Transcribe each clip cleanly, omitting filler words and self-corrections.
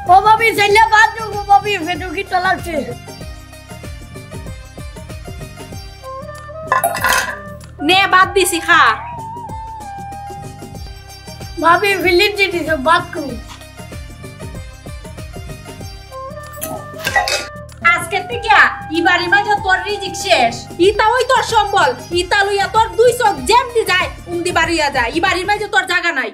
ও ভাবি চাইলে বাদ দেবো ভাবি ফেটু কি লাগছে নে বাদ দিছি খা ভাবি ফিলিপ দিছি বাদ কর আজকে থেকে ইবারি মাঝে তোর রিজিক শেষ ইতা ওই তোর সম্বল ইতা লইয়া তোর দুই চোখ যেমনি যায় উমদি বাড়িয়া যায় ইবারির মাঝে তোর জায়গা নাই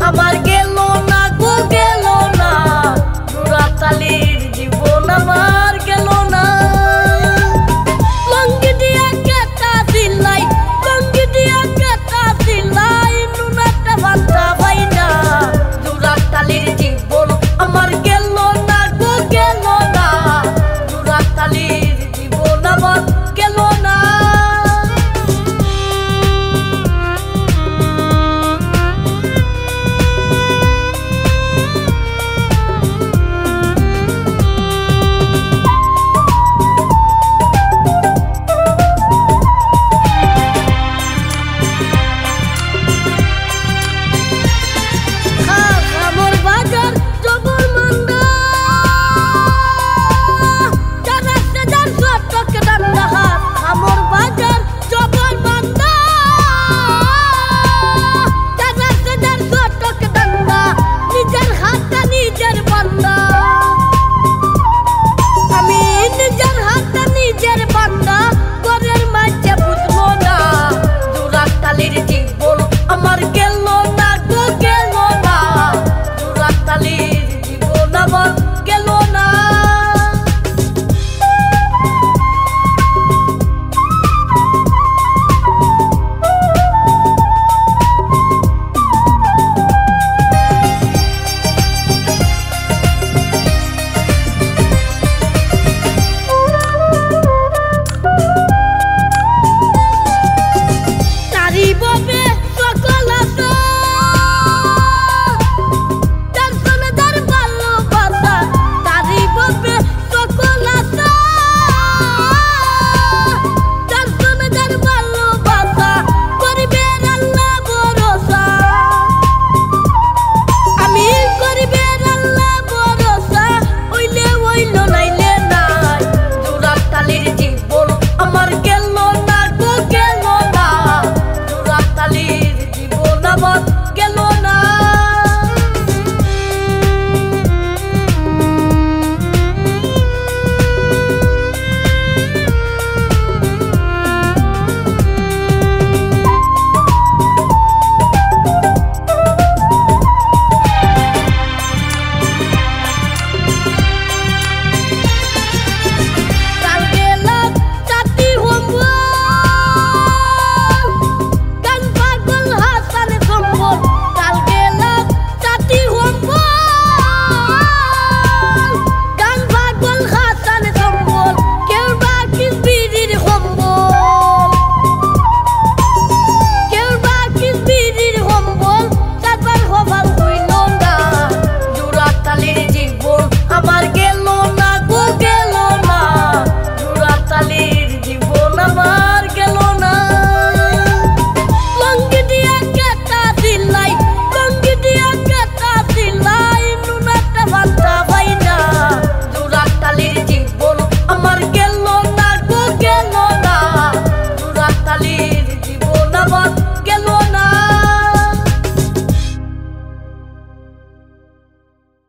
আমার